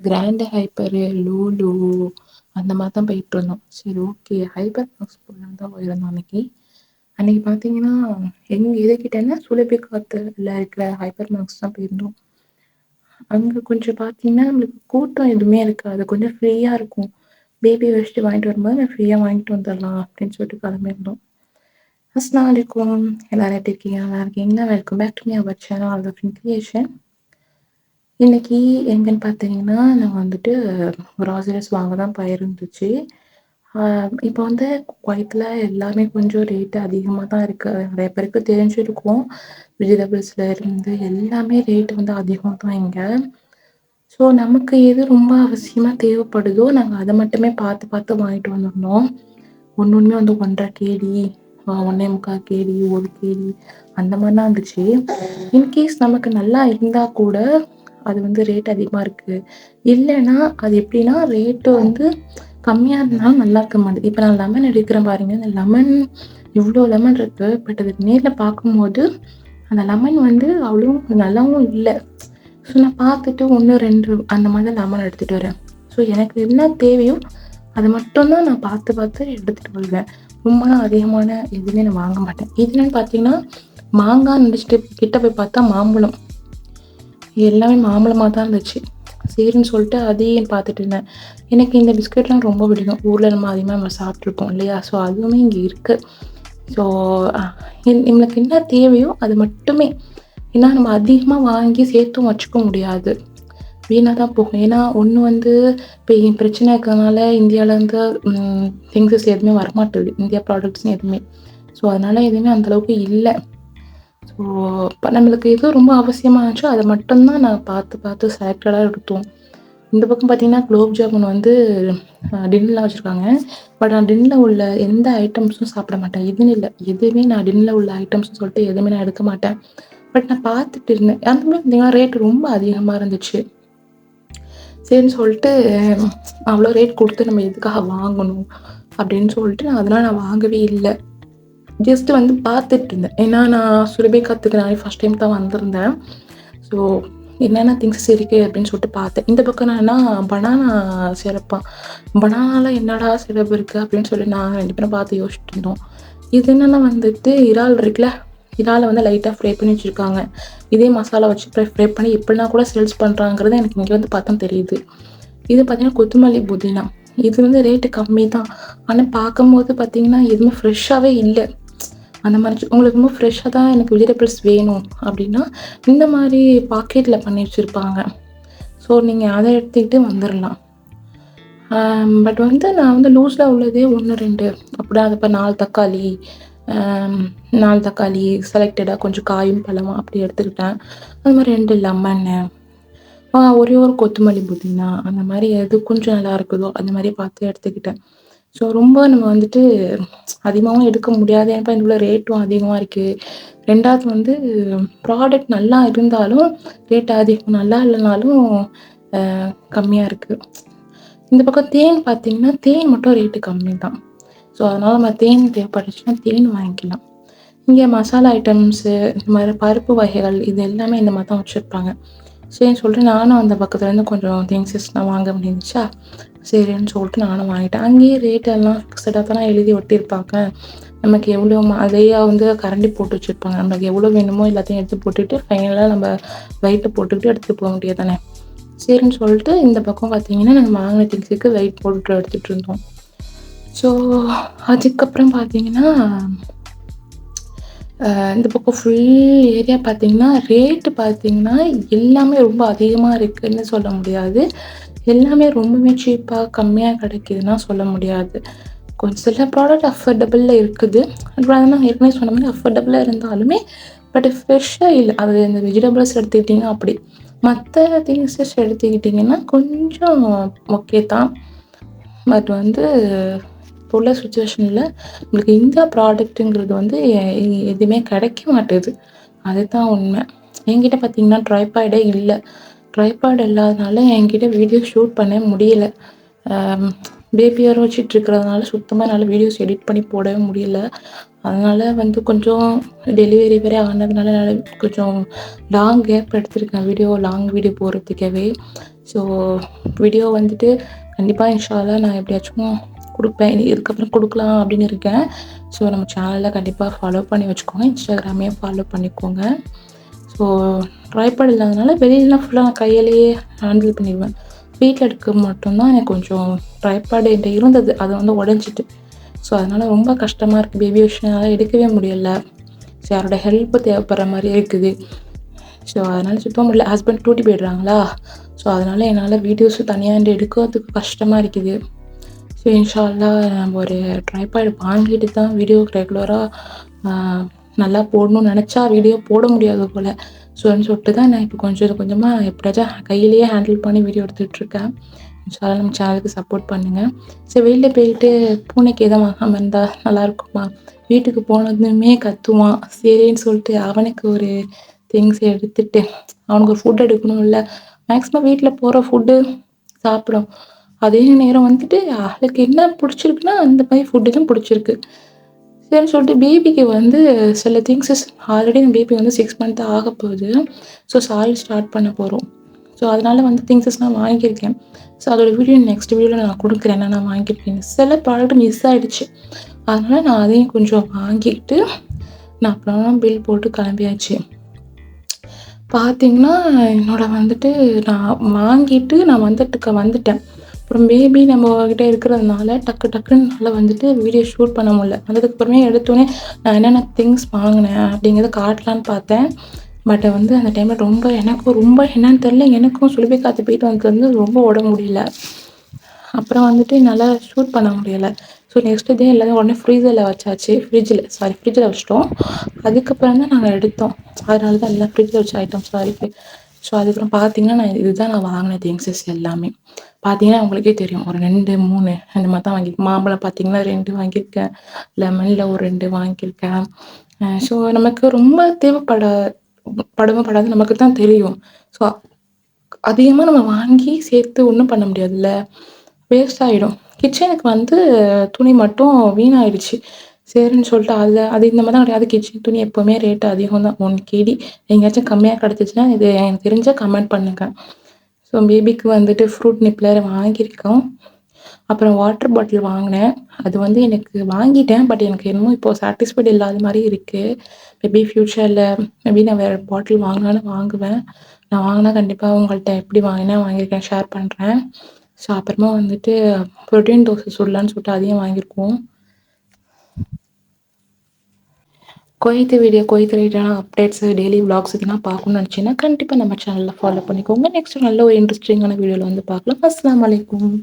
Grand ஹைப்பரு, Lulu அந்த மாதிரி தான் போயிட்டுருந்தோம். சரி ஓகே ஹைப்பர் மால்ஸ் போகலான்னு தான் போயிருந்தோம் அன்னைக்கு. அன்னைக்கு பார்த்தீங்கன்னா, எதுக்கிட்டேன்னா சுலபிகாத்துல இருக்கிற ஹைப்பர் மால்ஸ் தான் போயிருந்தோம். அங்க கொஞ்சம் பார்த்தீங்கன்னா, நம்மளுக்கு கூட்டம் எதுவுமே இருக்காது. கொஞ்சம் ஃப்ரீயா இருக்கும். பேபிய வச்சுட்டு வாங்கிட்டு வரும்போது நான் ஃப்ரீயா வாங்கிட்டு வந்துரலாம் அப்படின்னு சொல்லிட்டு கிளம்பியிருந்தோம். அஸ்ஸலாமு அலைக்கும். எல்லாரும் எப்படி இருக்கீங்க? நல்லா இருக்கீங்களா? Welcome back to me our channel all the creation. இன்னைக்கு எங்கன்னு பார்த்தீங்கன்னா, நான் வந்துட்டு கிராசரிஸ் வாங்க தான் போயிருந்துச்சு. இப்போ வந்து குவைத்தில் எல்லாமே கொஞ்சம் ரேட்டு அதிகமாக தான் இருக்குது. நிறைய பேருக்கு தெரிஞ்சிருக்கும். வெஜிடபிள்ஸ்ல இருந்து எல்லாமே ரேட்டு வந்து அதிகம் தான் இங்கே. ஸோ நமக்கு எது ரொம்ப அவசியமாக தேவைப்படுதோ நாங்கள் அதை மட்டுமே பார்த்து பார்த்து வாங்கிட்டு வந்துருந்தோம். ஒன்றுமே வந்து 1.5 கேடி 1.25 கேடி 1 கேடி அந்த மாதிரிலாம் இருந்துச்சு. இன்கேஸ் நமக்கு நல்லா இருந்தால் கூட அது வந்து ரேட் அதிகமாக இருக்குது. இல்லைன்னா அது எப்படின்னா ரேட்டு வந்து கம்மியாக இருந்தாலும் நல்லா இருக்க மாட்டேது. இப்போ நான் லெமன் எடுக்கிறேன் பாருங்க, இந்த லெமன் இவ்வளோ லெமன் இருக்கு. பட் அது நேரில் பார்க்கும்போது அந்த லெமன் வந்து அவ்வளோ நல்லாவும் இல்லை. ஸோ நான் பார்த்துட்டு 1, 2 அந்த மாதிரி லெமன் எடுத்துகிட்டு வரேன். ஸோ எனக்கு என்ன தேவையோ அது மட்டும்தான் நான் பார்த்து பார்த்து எடுத்துகிட்டு வருவேன். ரொம்பலாம் அதிகமான எதுவுமே நான் வாங்க மாட்டேன். இதுன்னு பார்த்தீங்கன்னா மாங்காய் நினச்சிட்டு கிட்ட போய் பார்த்தா மாம்பழம், எல்லாமே மாம்பழமாக தான் இருந்துச்சு. சரின்னு சொல்லிட்டு அதையும் பார்த்துட்டு இருந்தேன். எனக்கு இந்த பிஸ்கெட்லாம் ரொம்ப பிடிக்கும். ஊரில் நம்ம அதிகமாக நம்ம சாப்பிட்ருப்போம் இல்லையா? ஸோ அதுவுமே இங்கே இருக்குது. ஸோ நம்மளுக்கு என்ன தேவையோ அது மட்டுமே. ஏன்னா நம்ம அதிகமாக வாங்கி சேர்த்தும் வச்சுக்க முடியாது, வீணாக தான் போகும். ஏன்னா ஒன்று வந்து இப்போ பிரச்சனை இருக்கிறதுனால இந்தியாவிலேருந்து திங்ஸஸ் எதுவுமே வரமாட்டுது, இந்தியா ப்ராடக்ட்ஸ்னு எதுவுமே. ஸோ அதனால் எதுவுமே அந்தளவுக்கு இல்லை. ஸோ இப்போ நம்மளுக்கு எது ரொம்ப அவசியமாகச்சோ அதை மட்டும்தான் நான் பார்த்து பார்த்து செலக்டடாக எடுத்தோம். இந்த பக்கம் பார்த்தீங்கன்னா குலோப் ஜாமுன் வந்து டின்னில் வச்சுருக்காங்க. பட் நான் டின்னில் உள்ள எந்த ஐட்டம்ஸும் சாப்பிட மாட்டேன். இதுன்னு இல்லை, எதுவுமே நான் டின்னில் உள்ள ஐட்டம்ஸ்னு சொல்லிட்டு எதுவுமே நான் எடுக்க மாட்டேன். பட் நான் பார்த்துட்டு இருந்தேன். அந்த மாதிரி பார்த்தீங்கன்னா ரேட் ரொம்ப அதிகமாக இருந்துச்சு. சரின்னு சொல்லிட்டு அவ்வளோ ரேட் கொடுத்து நம்ம எதுக்காக வாங்கணும் அப்படின்னு சொல்லிட்டு அதெல்லாம் நான் வாங்கவே இல்லை. ஜஸ்ட் வந்து பார்த்துட்டு இருந்தேன். ஏன்னா நான் சுரபிகாத்துக்கு நான் ஃபஸ்ட் டைம் தான் வந்திருந்தேன். ஸோ என்னென்ன திங்ஸ் இருக்குது அப்படின்னு சொல்லிட்டு பார்த்தேன். இந்த பக்கம் நான்னா பனானா சிரப்பான், பனானாவில் என்னடா சிரப் இருக்குது அப்படின்னு சொல்லி நான் 2 பேரும் பார்த்து யோசிச்சுட்டு இருந்தோம். இது என்னென்னா வந்துட்டு இறால் இருக்குல்ல, இறாலை வந்து லைட்டாக ஃப்ரை பண்ணி வச்சுருக்காங்க. இதே மசாலா வச்சு ஃப்ரை பண்ணி எப்படின்னா கூட சேல்ஸ் பண்ணுறாங்கிறது எனக்கு இங்கே வந்து பார்த்தா தெரியுது. இது பார்த்தீங்கன்னா கொத்தமல்லி புதினா, இது வந்து ரேட்டு கம்மி தான். ஆனால் பார்க்கும்போது பார்த்தீங்கன்னா எதுவுமே ஃப்ரெஷ்ஷாகவே இல்லை. அந்த மாதிரி உங்களுக்கு ரொம்ப ஃப்ரெஷ்ஷாக தான் எனக்கு வெஜிடபிள்ஸ் வேணும் அப்படின்னா இந்த மாதிரி பாக்கெட்டில் பண்ணி வச்சுருப்பாங்க. ஸோ நீங்கள் அதை எடுத்துக்கிட்டு வந்துடலாம். பட் வந்து நான் வந்து லூஸில் உள்ளதே 1, 2 அப்படின்னா அது இப்போ 4 தக்காளி 4 தக்காளி செலக்டடாக கொஞ்சம் காயும் பழமும் அப்படி எடுத்துக்கிட்டேன். அது மாதிரி 2 லெமனு, ஒரே ஒரு கொத்தமல்லி புதினா, அந்த மாதிரி எது கொஞ்சம் நல்லா இருக்குதோ அந்த மாதிரி பார்த்து எடுத்துக்கிட்டேன். ஸோ ரொம்ப நம்ம வந்துட்டு அதிகமாகவும் எடுக்க முடியாது. ஏன்னா இவ்வளோ ரேட்டும் அதிகமாக இருக்குது. 2வது வந்து ப்ராடக்ட் நல்லா இருந்தாலும் ரேட் அதிகம், நல்லா இல்லைனாலும் கம்மியாக இருக்குது. இந்த பக்கம் தேன் பார்த்தீங்கன்னா தேன் மட்டும் ரேட்டு கம்மி தான். ஸோ அதனால் நம்ம தேன் தேவைப்பட்டுச்சுன்னா தேன் வாங்கிக்கலாம். இங்கே மசாலா ஐட்டம்ஸு இந்த மாதிரி பருப்பு வகைகள் இது எல்லாமே இந்த மாதிரி தான் வச்சுருப்பாங்க. சரின்னு சொல்லிட்டு நானும் அந்த பக்கத்துலேருந்து கொஞ்சம் திங்ஸஸ்லாம் வாங்க முடிஞ்சிச்சா, சரின்னு சொல்லிட்டு நானும் வாங்கிட்டேன். அங்கேயே ரேட்டெல்லாம் ஃபிக்ஸடாக தான் எழுதி ஒட்டியிருப்பாங்க. நமக்கு எவ்வளோ அதையே வந்து கரண்டி போட்டு வச்சுருப்பாங்க. நமக்கு எவ்வளோ வேணுமோ எல்லாத்தையும் எடுத்து போட்டுட்டு ஃபைனலாக நம்ம வெயிட்டை போட்டுக்கிட்டு எடுத்துகிட்டு போக முடியாது தானே. சரின்னு சொல்லிட்டு இந்த பக்கம் பார்த்தீங்கன்னா நாங்கள் வாங்கின திங்ஸுக்கு வெயிட் போட்டுட்டு எடுத்துகிட்டு இருந்தோம். ஸோ அதுக்கப்புறம் பார்த்தீங்கன்னா இந்த பக்கம் ஃபுல் ஏரியா பார்த்தீங்கன்னா ரேட்டு பார்த்தீங்கன்னா எல்லாமே ரொம்ப அதிகமாக இருக்குதுன்னு சொல்ல முடியாது. எல்லாமே ரொம்பவே சீப்பாக கம்மியாக கிடைக்கிதுன்னா சொல்ல முடியாது. கொஞ்சம் சில ப்ராடக்ட் அஃபோர்டபுளில் இருக்குது. அப்புறம் நான் ஏற்கனவே சொன்ன மாதிரி அஃபோர்டபுளாக இருந்தாலுமே பட் ஃப்ரெஷ்ஷாக இல்லை. அது இந்த வெஜிடபிள்ஸ் எடுத்துக்கிட்டிங்கன்னா அப்படி, மற்ற திங்ஸஸ் எடுத்துக்கிட்டிங்கன்னா கொஞ்சம் ஓகே தான். பட் வந்து இப்போ உள்ள சுச்சுவேஷனில் உங்களுக்கு இந்த ப்ராடக்ட்டுங்கிறது வந்து எதுவுமே கிடைக்க மாட்டுது. அதுதான் உண்மை. என்கிட்ட பார்த்தீங்கன்னா ட்ரைபாடே இல்லை. ட்ரைபாட் இல்லாதனால என்கிட்ட வீடியோ ஷூட் பண்ண முடியல. பேபி வேறு வச்சுட்டு இருக்கிறதுனால சுத்தமாக என்னால் வீடியோஸ் எடிட் பண்ணி போடவே முடியல. அதனால வந்து கொஞ்சம் டெலிவரி வேற ஆனதுனால கொஞ்சம் லாங் கேப் எடுத்திருக்கேன் லாங் வீடியோ போடுறதுக்காகவே. ஸோ வீடியோ வந்துட்டு கண்டிப்பாக இன்ஷா அல்லாஹ் நான் எப்படியாச்சும் கொடுப்பேன். இதுக்கப்புறம் கொடுக்கலாம் அப்படின்னு இருக்கேன். ஸோ நம்ம சேனலில் கண்டிப்பாக ஃபாலோ பண்ணி வச்சுக்கோங்க. இன்ஸ்டாகிராமையும் ஃபாலோ பண்ணிக்கோங்க. ஸோ ட்ரைபாட் இல்லாதனால வெளியிலலாம் ஃபுல்லாக நான் கையிலேயே ஹேண்டில் பண்ணிடுவேன். வீட்டில் எடுக்க மட்டும்தான் எனக்கு கொஞ்சம் ட்ரைபாட் என்கிட்ட இருந்தது, அது வந்து உடஞ்சிட்டு. ஸோ அதனால் ரொம்ப கஷ்டமாக இருக்குது. பேபி விஷயம்னால எடுக்கவே முடியல. ஸோ யாரோட ஹெல்ப்பு தேவைப்படுற மாதிரி இருக்குது. ஸோ அதனால் சுத்தம் முடியல. Husband duty போய்டுறாங்களா. ஸோ அதனால் என்னால் வீடியோஸும் தனியாக எடுக்கிறதுக்கு கஷ்டமாக இருக்குது. ஸோ இன்ஷா அல்லாஹ் நம்ம ஒரு ட்ரைபாட் வாங்கிட்டு தான் வீடியோ ரெகுலராக நல்லா போடணும்னு நினச்சா வீடியோ போட முடியாது போல். ஸோன்னு சொல்லிட்டு தான் நான் இப்போ கொஞ்சம் கொஞ்சமாக எப்படியாச்சும் கையிலேயே ஹேண்டில் பண்ணி வீடியோ எடுத்துகிட்ருக்கேன். இன்ஷா அல்லாஹ் நம்ம சேனலுக்கு சப்போர்ட் பண்ணுங்கள். ஸோ வெளியில் போயிட்டு பூனைக்கு எதுவும் வாங்காமல் இருந்தால் நல்லாயிருக்குமா? வீட்டுக்கு போனதுமே கத்துவான். சரின்னு சொல்லிட்டு அவனுக்கு ஒரு திங்ஸ் எடுத்துகிட்டு அவனுக்கு ஒரு ஃபுட் எடுக்கணும்ல. மேக்ஸிமம் வீட்டில் போகிற ஃபுட்டு சாப்பிடும். அதே நேரம் வந்துட்டு அவளுக்கு என்ன பிடிச்சிருக்குன்னா அந்த மாதிரி ஃபுட்டு தான் பிடிச்சிருக்கு. சரின்னு சொல்லிட்டு பேபிக்கு வந்து சில திங்ஸஸ் ஆல்ரெடி என் பேபி வந்து 6 மந்த் ஆக போகுது. ஸோ சாலிட் ஸ்டார்ட் பண்ண போகிறோம். ஸோ அதனால் வந்து திங்ஸஸ் நான் வாங்கியிருக்கேன். ஸோ அதோட வீடியோ நெக்ஸ்ட் வீடியோவில் நான் கொடுக்குறேன். என்ன நான் வாங்கியிருக்கேன். சில ப்ராடக்ட் மிஸ் ஆகிடுச்சு. அதனால் நான் அதையும் கொஞ்சம் வாங்கிக்கிட்டு நான் அப்புறம் பில் போட்டு கிளம்பியாச்சு. பார்த்தீங்கன்னா என்னோட வந்துட்டு நான் வாங்கிட்டு நான் வந்துட்டேன். அப்புறம் பேபி நம்மக்கிட்ட இருக்கிறதுனால டக்குன்னு என்னால் வந்துட்டு வீடியோ ஷூட் பண்ண முடியல. வந்ததுக்கப்புறமே எடுத்தோடனே நான் என்னென்ன திங்ஸ் வாங்கினேன் அப்படிங்கிறத காட்டலான்னு பார்த்தேன். பட் வந்து அந்த டைமில் எனக்கும் ரொம்ப என்னன்னு தெரியல, எனக்கும் சுலபிகாத்து போயிட்டு வந்தது ரொம்ப உடம்பு முடியல. அப்புறம் வந்துட்டு என்னால் ஷூட் பண்ண முடியலை. ஸோ நெக்ஸ்ட் டே எல்லாத்தையும் உடனே ஃப்ரீஜரில் வச்சாச்சு. ஃப்ரிட்ஜில் வச்சிட்டோம். அதுக்கப்புறம் தான் நாங்கள் எடுத்தோம். அதனால தான் எல்லாம் ஃப்ரிட்ஜில் வச்ச ஐட்டம்ஸ்லாம் இருக்குது. ஸோ அதுக்கப்புறம் பார்த்தீங்கன்னா இதுதான் நான் வாங்கின திங்ஸஸ் எல்லாமே. பார்த்தீங்கன்னா உங்களுக்கே தெரியும், ஒரு 2, 3 அந்த மாதிரி தான் வாங்கியிருக்கேன். மாம்பழம் பார்த்தீங்கன்னா 2 வாங்கியிருக்கேன். லெமனில் ஒரு 2 வாங்கியிருக்கேன். ஸோ நமக்கு ரொம்ப படாது நமக்கு தான் தெரியும். ஸோ அதிகமாக நம்ம வாங்கி சேர்த்து ஒன்றும் பண்ண முடியாதுல்ல, வேஸ்ட் ஆகிடும். கிச்சனுக்கு வந்து துணி மட்டும் வீணாயிடுச்சு. சரின்னு சொல்லிட்டு அது இந்த மாதிரி தான் கிடையாது. கிச்சன் துணி எப்போவுமே ரேட்டு அதிகம் தான். 1 KD எங்கேயாச்சும் கம்மியாக கிடச்சிச்சின்னா இது எனக்கு தெரிஞ்சால் கமெண்ட் பண்ணுங்கள். ஸோ பேபிக்கு வந்துட்டு ஃப்ரூட் நிப்ளர் வாங்கியிருக்கோம். அப்புறம் வாட்டர் பாட்டில் வாங்கினேன். அது வந்து எனக்கு வாங்கிட்டேன். பட் எனக்கு என்னமோ இப்போ சாட்டிஸ்ஃபைடு இல்லாத மாதிரி இருக்குது. மேபி ஃப்யூச்சரில் மேபி நான் வேறு பாட்டில் வாங்கினாலும் வாங்குவேன். நான் வாங்கினா கண்டிப்பாக உங்கள்கிட்ட எப்படி வாங்கியிருக்கேன் ஷேர் பண்ணுறேன். ஸோ அப்புறமா வந்துட்டு ப்ரோட்டீன் தோசை சுடலான்னு சொல்லிட்டு அதையும் வாங்கியிருக்கோம். குவைத் ரிலேட்டடான அப்டேட்ஸு, டெய்லி விளாக்ஸ் இதெல்லாம் பார்க்கணும்னு நினச்சிங்கன்னா கண்டிப்பாக நம்ம சேனலில் ஃபாலோ பண்ணிக்கோங்க. நெக்ஸ்ட் நல்ல ஒரு இன்ட்ரெஸ்டிங்கான வீடியோவில் வந்து பார்க்கலாம். அஸ்ஸலாமு அலைக்கும்.